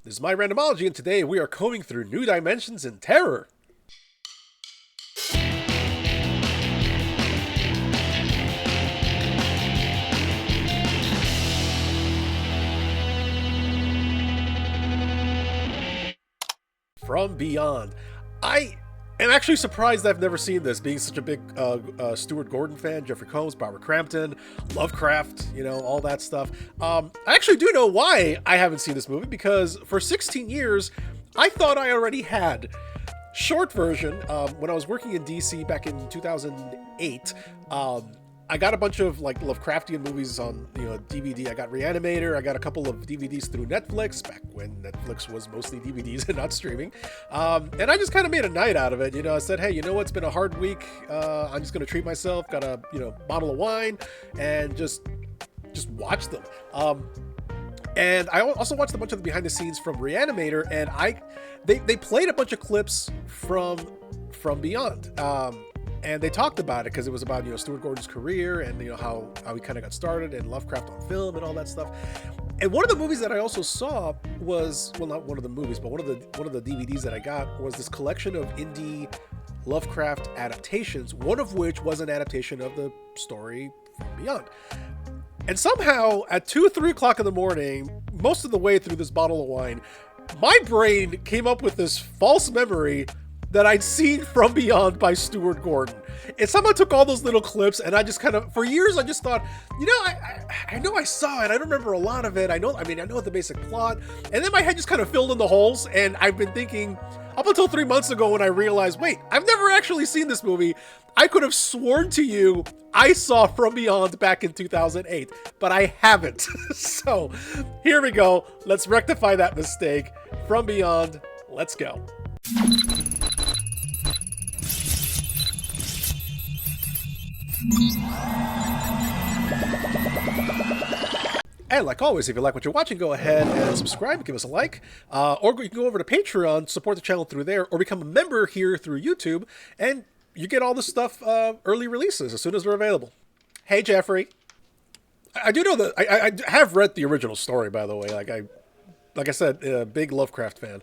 This is my Randomology, and today we are combing through new dimensions in terror. From Beyond. I am actually surprised I've never seen this, being such a big Stuart Gordon fan, Jeffrey Combs, Barbara Crampton, Lovecraft, all that stuff. I actually do know why I haven't seen this movie, because for 16 years, I thought I already had. Short version, when I was working in DC back in 2008, I got a bunch of like Lovecraftian movies on DVD. I got Reanimator. I got a couple of DVDs through Netflix back when Netflix was mostly DVDs and not streaming. And I just kind of made a night out of it. I said, hey, it's been a hard week. I'm just gonna treat myself. Got a bottle of wine and just watch them. And I also watched a bunch of the behind the scenes from Reanimator, and they played a bunch of clips from Beyond. And they talked about it because it was about Stuart Gordon's career and how he kind of got started and Lovecraft on film and all that stuff. And one of the movies that I also saw was, well, not one of the movies, but one of the DVDs that I got was this collection of indie Lovecraft adaptations, one of which was an adaptation of the story From Beyond. And somehow at 2-3 o'clock in the morning, most of the way through this bottle of wine, my brain came up with this false memory that I'd seen From Beyond by Stuart Gordon. It somehow took all those little clips, and I just kind of, for years, I just thought, I know I saw it. I don't remember a lot of it. I know the basic plot. And then my head just kind of filled in the holes, and I've been thinking, up until 3 months ago when I realized, wait, I've never actually seen this movie. I could have sworn to you I saw From Beyond back in 2008, but I haven't. So here we go. Let's rectify that mistake. From Beyond, let's go. And like always, if you like what you're watching, go ahead and subscribe, give us a like, or you can go over to Patreon, support the channel through there, or become a member here through YouTube, and you get all this stuff, early releases as soon as they're available. Hey, Jeffrey. I do know that I have read the original story, by the way. Like I said, a big Lovecraft fan.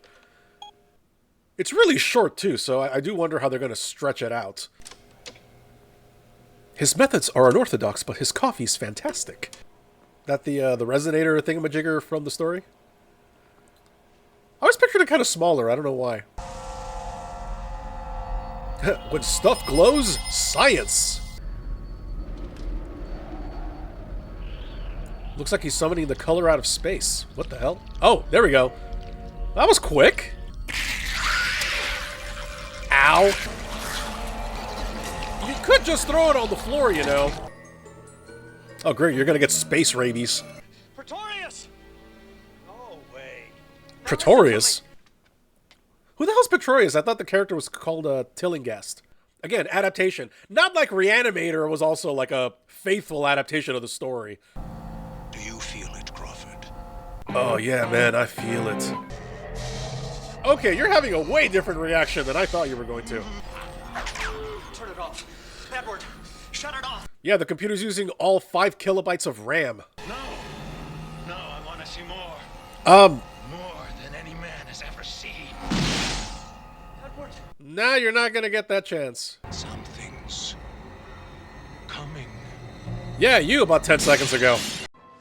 It's really short too, so I do wonder how they're going to stretch it out. His methods are unorthodox, but his coffee's fantastic. That the resonator thingamajigger from the story? I was picturing it kind of smaller, I don't know why. When stuff glows, science! Looks like he's summoning the color out of space. What the hell? Oh, there we go. That was quick. Ow. You could just throw it on the floor, Oh, great, you're gonna get space rabies. Pretorius! No way. Pretorius? Who the hell's Pretorius? I thought the character was called Tillinghast. Again, adaptation. Not like Reanimator was also like a faithful adaptation of the story. Do you feel it, Crawford? Oh yeah, man, I feel it. Okay, you're having a way different reaction than I thought you were going to. Turn it off. Edward, shut it off. Yeah, the computer's using all 5 kilobytes of RAM. No, I want to see more. More than any man has ever seen. Edward. Nah, you're not gonna get that chance. Something's coming. Yeah, you about 10 seconds ago.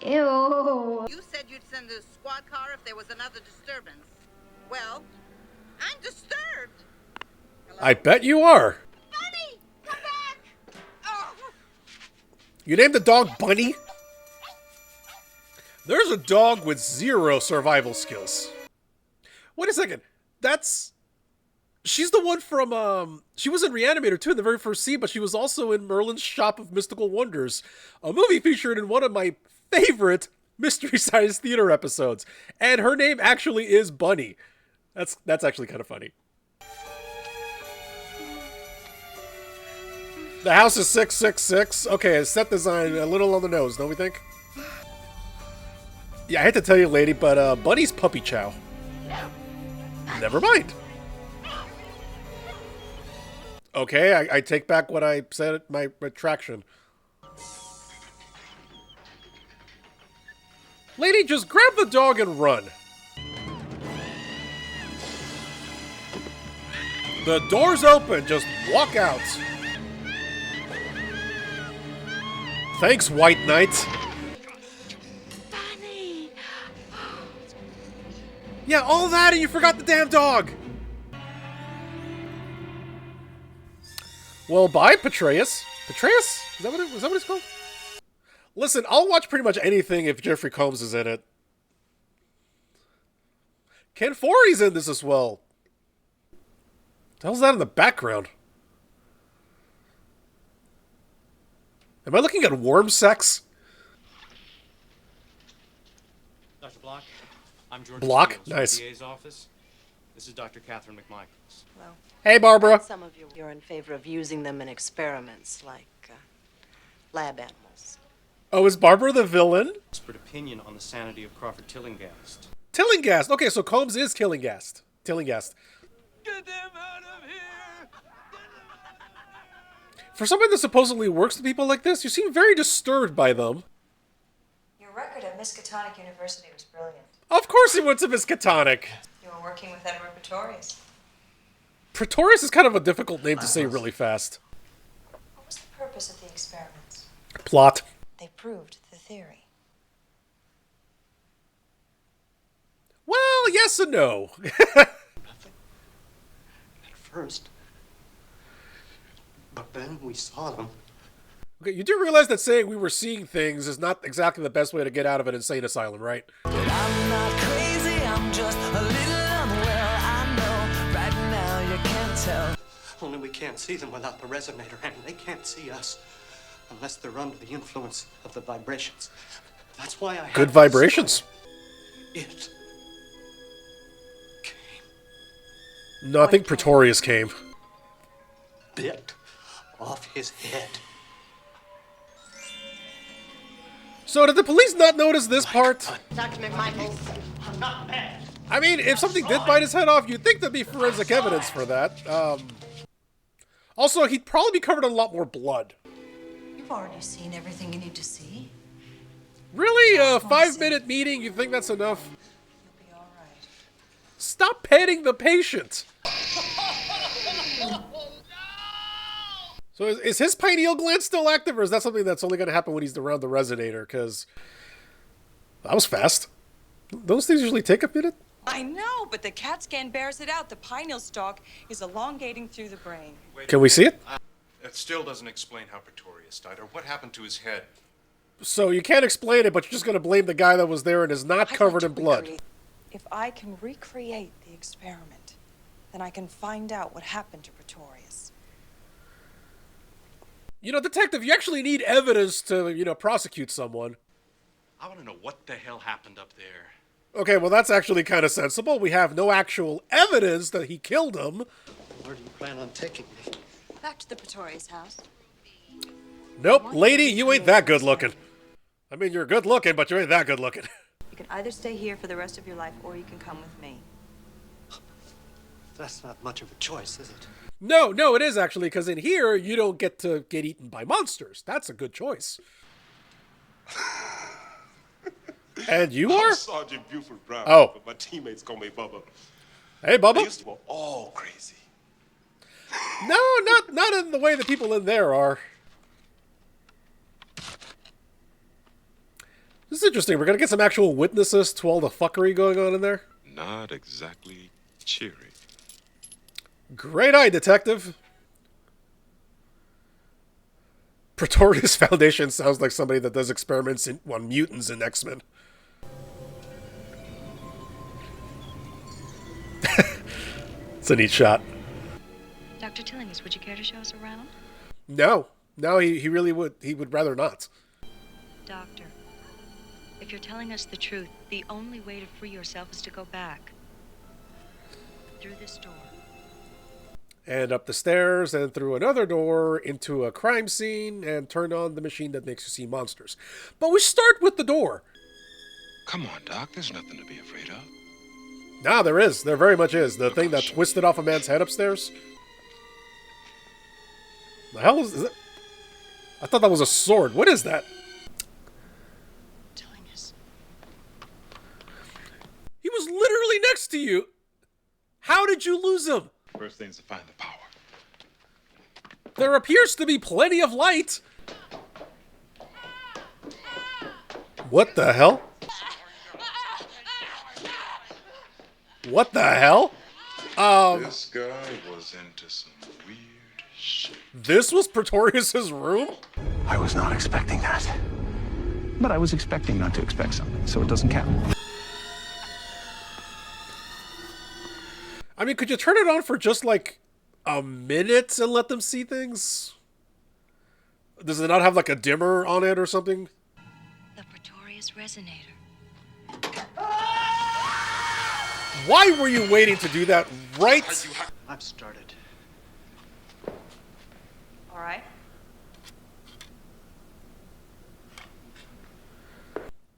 Ew. You said you'd send a squad car if there was another disturbance. Well, I'm disturbed. Hello? I bet you are. Bunny, come back! Oh. You named the dog Bunny? There's a dog with 0 survival skills. Wait a second. She's the one from, she was in Reanimator too in the very first scene, but she was also in Merlin's Shop of Mystical Wonders, a movie featured in one of my favorite Mystery Science Theater episodes. And her name actually is Bunny. That's actually kind of funny. The house is 666. Okay, set design a little on the nose, don't we think? Yeah, I hate to tell you, lady, but Bunny's puppy chow. Never mind. Okay, I take back what I said at my retraction. Lady, just grab the dog and run. The door's open. Just walk out. Thanks, White Knight. Funny. Yeah, all that and you forgot the damn dog. Well, bye, Petraeus. Petraeus? Is that what it's called? Listen, I'll watch pretty much anything if Jeffrey Combs is in it. Ken Foree's in this as well. What the hell's that in the background? Am I looking at worm sex? Dr. Block, I'm George Block? Steele, Nice. DA's office. This is Dr. Catherine McMichaels. Well, Hey, Barbara. some of you, you're in favor of using them in experiments like lab animals. Oh, is Barbara the villain? Expert opinion on the sanity of Crawford Tillinghast. Tillinghast. Okay, so Combs is Tillinghast. Tillinghast. Get them out of here! For someone that supposedly works with people like this, you seem very disturbed by them. Your record at Miskatonic University was brilliant. Of course he went to Miskatonic. You were working with Edward Pretorius. Pretorius is kind of a difficult name to say really fast. What was the purpose of the experiments? Plot. They proved the theory. Well, yes and no. Nothing. At first. But then we saw them. Okay, you do realize that saying we were seeing things is not exactly the best way to get out of an insane asylum, right? But I'm not crazy, I'm just a little unwell. I know right now you can't tell. Only we can't see them without the resonator, and they can't see us unless they're under the influence of the vibrations. That's why I Good have vibrations. It came. No, I think Pretorius came. Bit off his head. So did the police not notice this part? Dr. McMichaels. I'm not mad. I mean, if something did bite his head off, you'd think there'd be forensic evidence for that. Also, he'd probably be covered in a lot more blood. You've already seen everything you need to see. Really? A 5-minute meeting? You think that's enough? You'll be all right. Stop petting the patient. So is his pineal gland still active, or is that something that's only going to happen when he's around the resonator? Because that was fast. Those things usually take a minute. I know, but the CAT scan bears it out. The pineal stalk is elongating through the brain. Can we see it? That still doesn't explain how Pretorius died or what happened to his head. So you can't explain it, but you're just going to blame the guy that was there and is not I'd covered like in to blood. recreate- If I can recreate the experiment, then I can find out what happened to Pretorius. You know, detective, you actually need evidence to, prosecute someone. I want to know what the hell happened up there. Okay, well, that's actually kind of sensible. We have no actual evidence that he killed him. Where do you plan on taking me? Back to the Pretorius house. Nope, lady, you ain't that good looking. I mean, you're good looking, but you ain't that good looking. You can either stay here for the rest of your life, or you can come with me. That's not much of a choice, is it? No, it is actually, because in here, you don't get to get eaten by monsters. That's a good choice. And you are? I'm Sergeant Buford Brown. Oh. But my teammates call me Bubba. Hey, They Bubba? used to go all crazy. No, not in the way the people in there are. This is interesting. We're going to get some actual witnesses to all the fuckery going on in there. Not exactly cheery. Great eye, detective. Pretorius Foundation sounds like somebody that does experiments on mutants in X-Men. It's a neat shot. Dr. Tillinghast, would you care to show us around? No, he really would. He would rather not. Doctor, if you're telling us the truth, the only way to free yourself is to go back. Through this door. And up the stairs and through another door into a crime scene and turn on the machine that makes you see monsters. But we start with the door. Come on, Doc. There's nothing to be afraid of. Nah, there is. There very much is. The thing that twisted off a man's head upstairs. The hell is that? I thought that was a sword. What is that? Tillinghast. He was literally next to you. How did you lose him? First thing is to find the power. There appears to be plenty of light. What the hell? What the hell? This guy was into some weird shit. This was Pretorius's room? I was not expecting that. But I was expecting not to expect something, so it doesn't count. I mean, could you turn it on for just like a minute and let them see things? Does it not have like a dimmer on it or something? The Pretorius resonator. Why were you waiting to do that right? I've started. All right.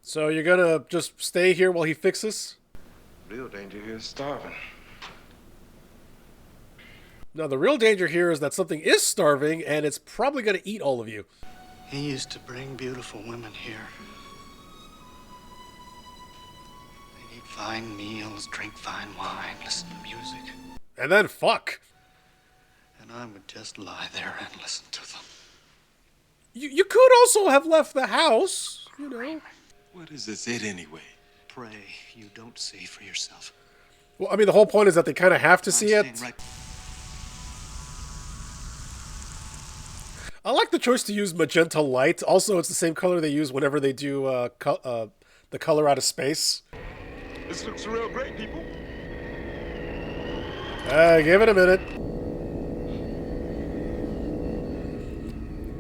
So you're gonna just stay here while he fixes? Real danger here is starving. No, the real danger here is that something is starving and it's probably gonna eat all of you. He used to bring beautiful women here. They'd eat fine meals, drink fine wine, listen to music. And then fuck. And I would just lie there and listen to them. You could also have left the house, you know. What is this it anyway? Pray you don't see for yourself. Well, I mean, the whole point is that they kind of have to see it. Right. I like the choice to use magenta light. Also, it's the same color they use whenever they do the color out of space. This looks real great, people. Give it a minute.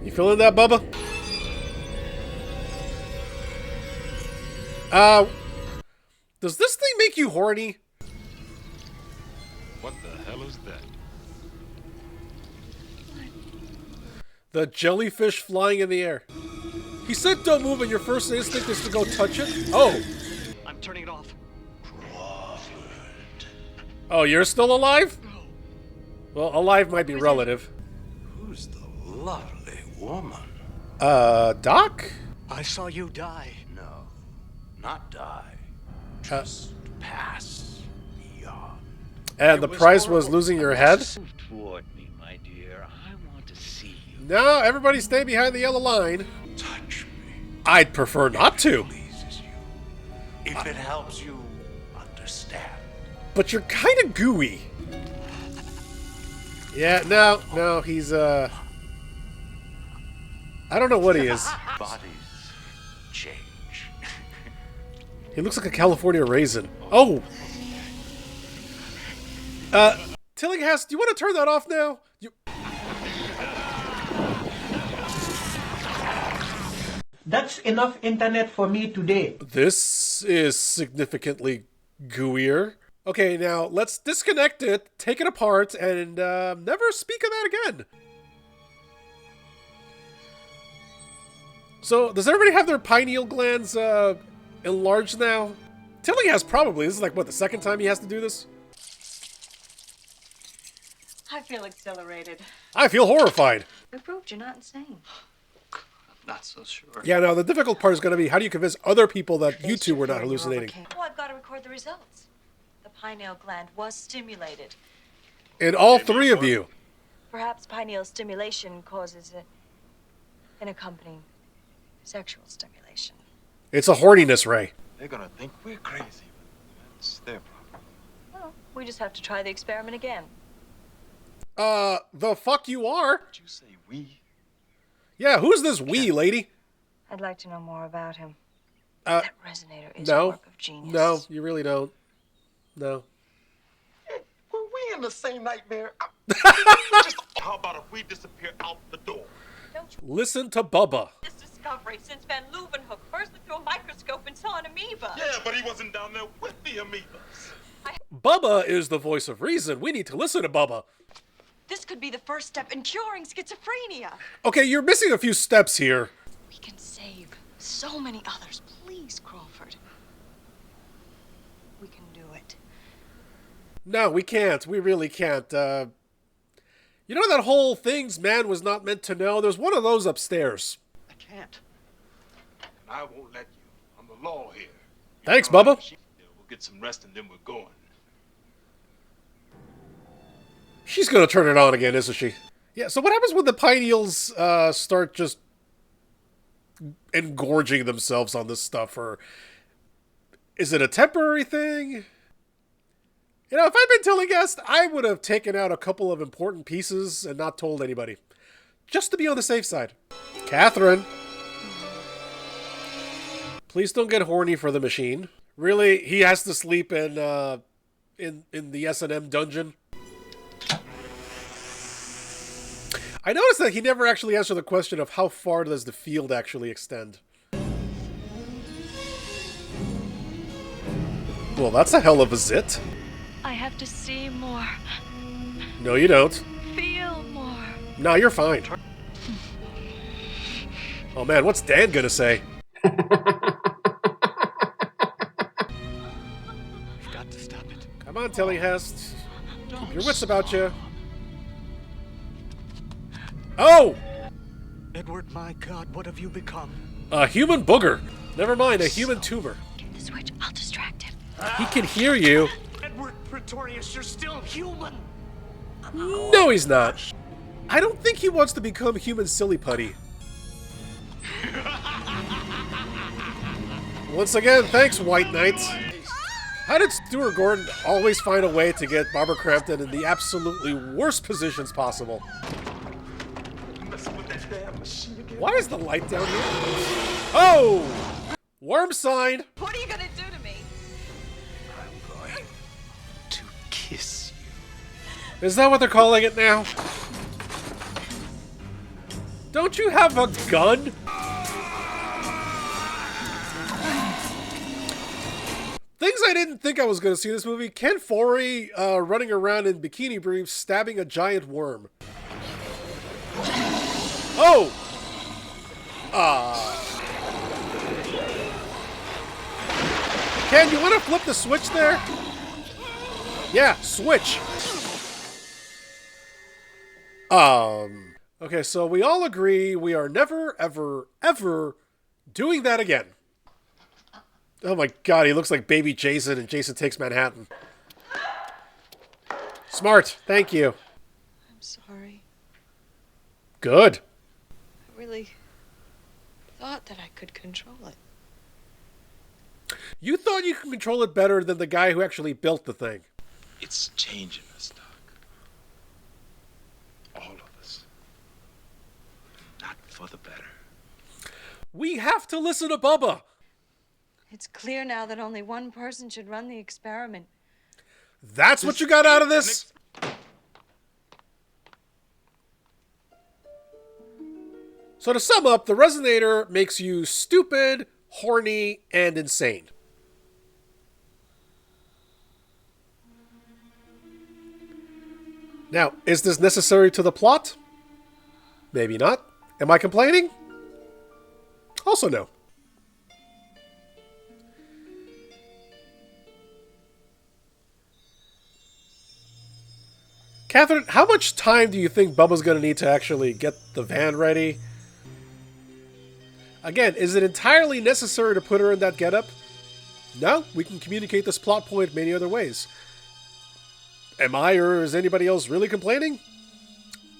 You feeling that, Bubba? Does this thing make you horny? What the hell is that? The jellyfish flying in the air. He said don't move and your first instinct is to go touch it? Oh. I'm turning it off. Oh, you're still alive? Well, alive might be relative. Who's the lovely woman? Doc? I saw you die. No, not die. Just pass beyond. And the prize was losing your head? Toward me, my dear. I want to see you. No, everybody stay behind the yellow line. Touch me. I'd prefer not to. Pleases you. If it helps you understand. But you're kind of gooey. Yeah, no, he's, I don't know what he is. Bodies change. He looks like a California raisin. Oh! Tillinghast, do you want to turn that off now? That's enough internet for me today. This is significantly gooier. Okay, now let's disconnect it, take it apart, and never speak of that again. So, does everybody have their pineal glands enlarged now? Tillinghast probably. This is like, what, the second time he has to do this? I feel exhilarated. I feel horrified. We proved you're not insane. Not so sure. Yeah, no, the difficult part is going to be how do you convince other people that you two were not hallucinating? Oh, I've got to record the results. The pineal gland was stimulated. And all three of you. Perhaps pineal stimulation causes an accompanying sexual stimulation. It's a horniness ray. They're gonna think we're crazy. That's their problem. Well, we just have to try the experiment again. The fuck you are? Did you say we? Yeah, who's this we, lady? I'd like to know more about him. That resonator is a No. work of genius. No, you really don't. No. Were we in the same nightmare? How about if we disappear out the door? Don't you Listen to Bubba. this discovery since Van Leeuwenhoek first looked through a microscope and saw an amoeba? Yeah, but he wasn't down there with the amoebas. Bubba is the voice of reason. We need to listen to Bubba. This could be the first step in curing schizophrenia. Okay, you're missing a few steps here. We can save so many others. Please, Crawford. We can do it. No, we can't. We really can't. You know that whole things man was not meant to know? There's one of those upstairs. I can't. And I won't let you. I'm the law here. Thanks, Bubba. We'll get some rest and then we're going. She's gonna turn it on again, isn't she? Yeah, so what happens when the pineals start just engorging themselves on this stuff? Or is it a temporary thing? You know, if I'd been telling guests, I would have taken out a couple of important pieces and not told anybody. Just to be on the safe side. Catherine. Please don't get horny for the machine. Really, he has to sleep in the S&M dungeon? I noticed that he never actually answered the question of how far does the field actually extend. Well, that's a hell of a zit. I have to see more. No, you don't. Feel more. No, you're fine. Oh man, what's Dan gonna say? You've got to stop it. Come on, Tillyhest. Keep your wits about you. Oh! Edward, my God, what have you become? A human booger. Never mind, a human tumor. Get the switch. I'll distract him. He can hear you. Edward Pretorius, you're still human. No, he's not. I don't think he wants to become human silly putty. Once again, thanks, White Knight. How did Stuart Gordon always find a way to get Barbara Crampton in the absolutely worst positions possible? Why is the light down here? Oh! Worm sign! What are you gonna do to me? I'm going to kiss you. Is that what they're calling it now? Don't you have a gun? Things I didn't think I was going to see in this movie. Ken Foree running around in bikini briefs stabbing a giant worm. Oh! Ken, you want to flip the switch there? Yeah, switch. Okay, so we all agree we are never, ever, ever doing that again. Oh my god, he looks like baby Jason in Jason Takes Manhattan. Smart, thank you. I'm sorry. Good. I really thought that I could control it. You thought you could control it better than the guy who actually built the thing. It's changing us, Doc. All of us. Not for the better. We have to listen to Bubba. It's clear now that only one person should run the experiment. That's what you got out of this? So to sum up, the resonator makes you stupid, horny, and insane. Now, is this necessary to the plot? Maybe not. Am I complaining? Also no. Catherine, how much time do you think Bubba's going to need to actually get the van ready? Again, is it entirely necessary to put her in that getup? No, we can communicate this plot point many other ways. Am I or is anybody else really complaining?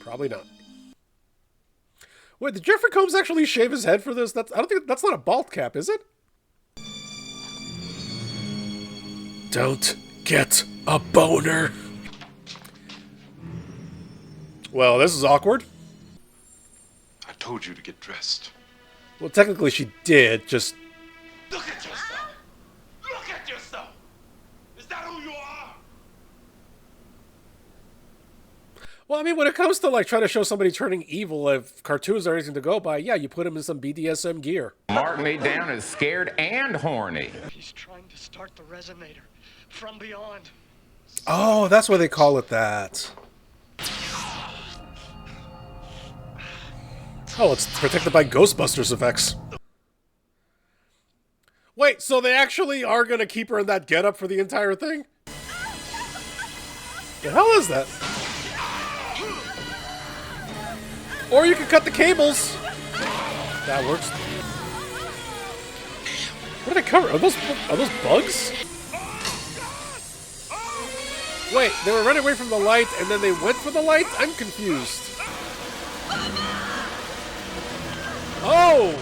Probably not. Wait, did Jeffrey Combs actually shave his head for this? I don't think that's not a bald cap, is it? Don't get a boner. Well, this is awkward. I told you to get dressed. Well, technically she did, just... Look at yourself! Look at yourself! Is that who you are? Well, I mean, when it comes to, like, trying to show somebody turning evil, if cartoons are anything to go by, yeah, you put them in some BDSM gear. Mark me down as scared and horny. He's trying to start the resonator from beyond. Oh, that's why they call it that. Oh, it's protected by Ghostbusters effects. Wait, so they actually are going to keep her in that getup for the entire thing? The hell is that? Or you can cut the cables. That works. What are they covering? Are those bugs? Wait, they were running away from the light and then they went for the light? I'm confused. Oh!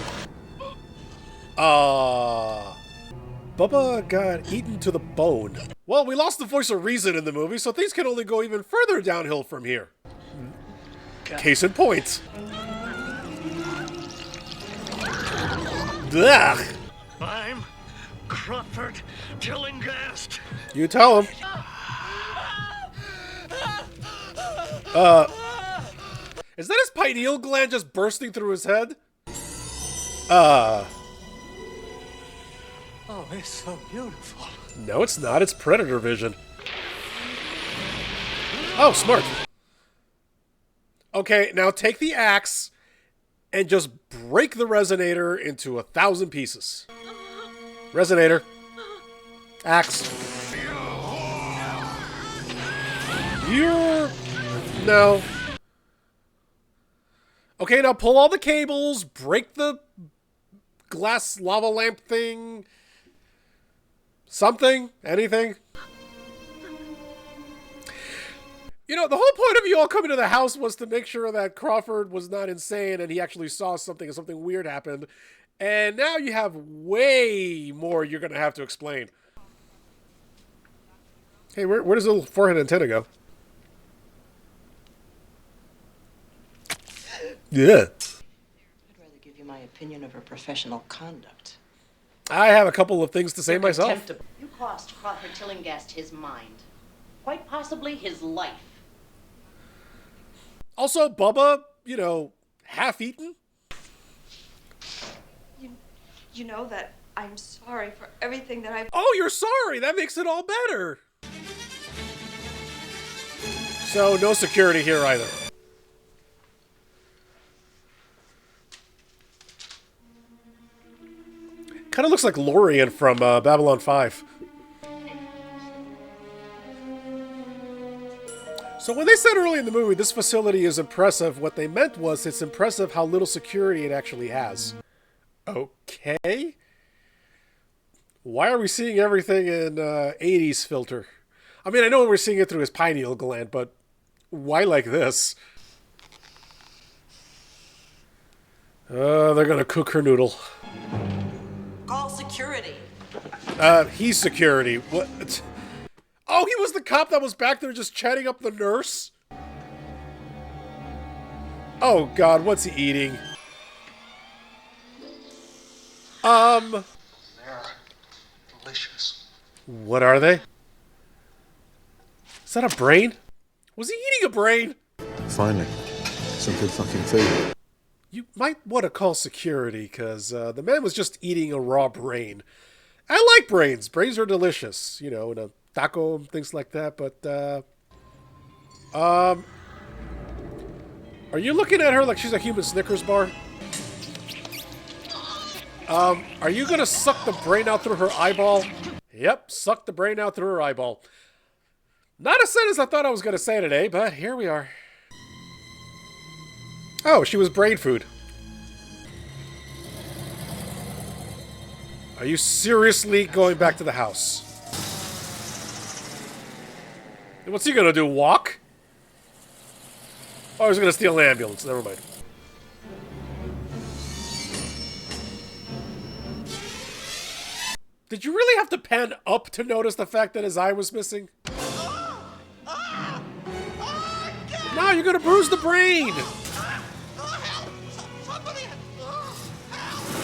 Bubba got eaten to the bone. Well, we lost the voice of reason in the movie, so things can only go even further downhill from here. Case in point. Ugh. I'm Crawford Tillinghast. You tell him. Is that his pineal gland just bursting through his head? Oh, it's so beautiful. No, it's not. It's predator vision. Oh, smart. Okay, now take the axe and just break the resonator into 1,000 pieces. Resonator. Axe. You're... No. Okay, now pull all the cables, break the glass lava lamp thing. Something. Anything. You know, the whole point of you all coming to the house was to make sure that Crawford was not insane and he actually saw something and something weird happened. And now you have way more you're going to have to explain. Hey, where does the little forehead antenna go? Yeah. I'd rather give you my opinion of her professional conduct. I have a couple of things to say myself. You cost Crawford Tillinghast his mind. Quite possibly his life. Also, Bubba, you know, half-eaten. You know that I'm sorry for everything that I've... Oh, you're sorry. That makes it all better. So, no security here either. Kind of looks like Lorien from Babylon 5. So when they said early in the movie, this facility is impressive, what they meant was it's impressive how little security it actually has. Okay. Why are we seeing everything in 80s filter? I mean, I know we're seeing it through his pineal gland, but why like this? They're gonna cook her noodle. Call security. He's security. What? Oh, he was the cop that was back there just chatting up the nurse? Oh, God, what's he eating? They're delicious. What are they? Is that a brain? Was he eating a brain? Finally, some good fucking food. You might want to call security, because the man was just eating a raw brain. I like brains. Brains are delicious, you know, in a taco and things like that, but, are you looking at her like she's a human Snickers bar? Are you gonna suck the brain out through her eyeball? Yep, suck the brain out through her eyeball. Not a sentence I thought I was gonna say today, but here we are. Oh, she was brain food. Are you seriously going back to the house? What's he gonna do, walk? Oh, he's gonna steal an ambulance, never mind. Did you really have to pan up to notice the fact that his eye was missing? No, you're gonna bruise the brain!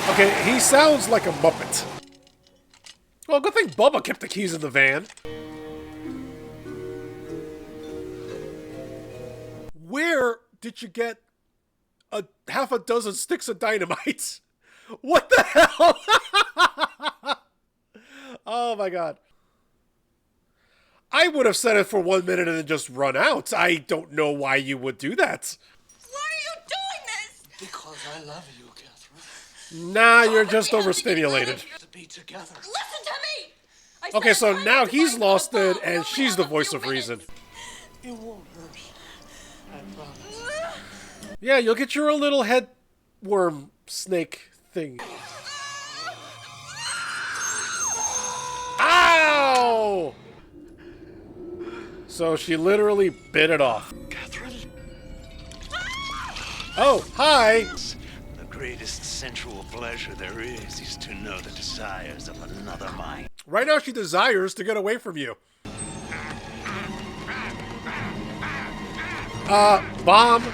Okay, he sounds like a Muppet. Well, good thing Bubba kept the keys in the van. Where did you get half a dozen sticks of dynamite? What the hell? Oh my God. I would have said it for 1 minute and then just run out. I don't know why you would do that. Why are you doing this? Because I love you, Catherine. Nah, you're just overstimulated. To be together. Listen to me! Okay, so now he's lost it and she's the voice of reason. It won't hurt. I promise. Yeah, you'll get your own little head worm snake thing. Ow! So she literally bit it off. Catherine? Oh, hi! The greatest sensual pleasure there is to know the desires of another mind. Right now she desires to get away from you. Bomb.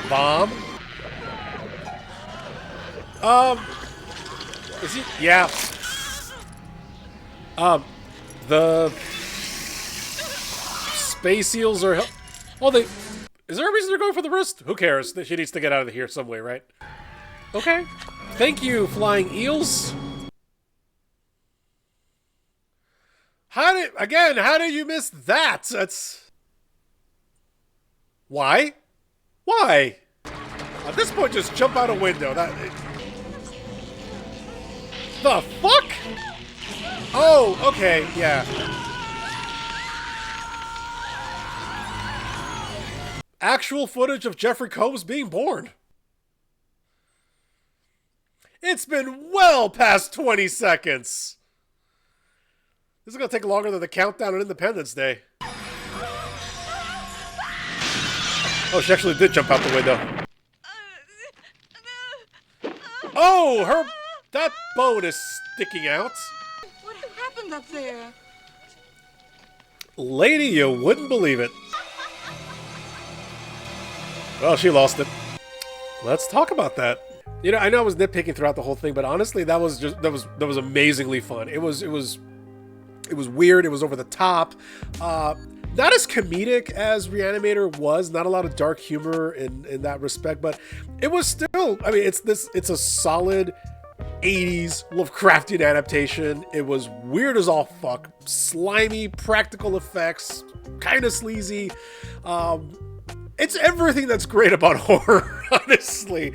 Bomb. Is he? Yeah. The space seals are. Oh, they. Is there a reason they're going for the wrist? Who cares? She needs to get out of here some way, right? Okay. Thank you, flying eels. How did you miss that? That's. Why? Why? At this point, just jump out a window. The fuck? Oh, okay, yeah. Actual footage of Jeffrey Combs being born. It's been well past 20 seconds. This is going to take longer than the countdown on Independence Day. Oh, she actually did jump out the window. Oh, that bone is sticking out. What happened up there? Lady, you wouldn't believe it. Well, she lost it. Let's talk about that. You know, I know I was nitpicking throughout the whole thing, but honestly, that was amazingly fun. It was weird. It was over the top. Not as comedic as Reanimator was. Not a lot of dark humor in that respect, but it was still. I mean, it's a solid 80s Lovecraftian adaptation. It was weird as all fuck, slimy, practical effects, kind of sleazy. It's everything that's great about horror, honestly.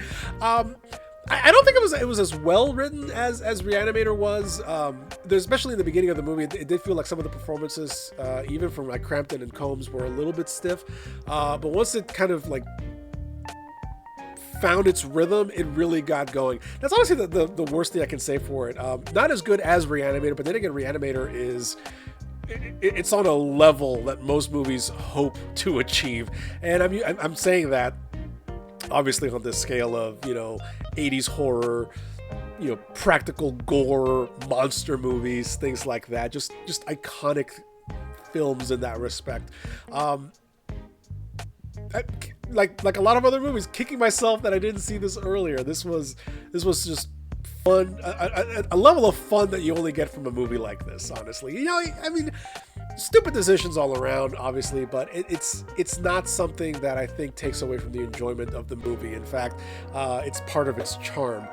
I don't think it was as well written as Reanimator was. Especially in the beginning of the movie, it did feel like some of the performances, even from like Crampton and Combs, were a little bit stiff. But once it kind of like found its rhythm, it really got going. That's honestly the worst thing I can say for it. Not as good as Reanimator, but then again, Reanimator is. It's on a level that most movies hope to achieve, and I'm saying that obviously on this scale of 80s horror, practical gore, monster movies, things like that, just iconic films in that respect. Like a lot of other movies, kicking myself that I didn't see this earlier. This was just fun, a level of fun that you only get from a movie like this, honestly. I mean, stupid decisions all around, obviously, but it's not something that I think takes away from the enjoyment of the movie. In fact, it's part of its charm.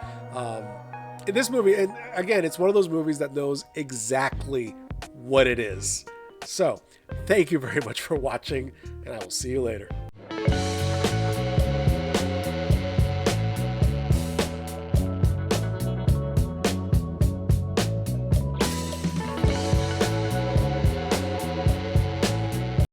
In this movie, and again, it's one of those movies that knows exactly what it is. So, thank you very much for watching, and I will see you later.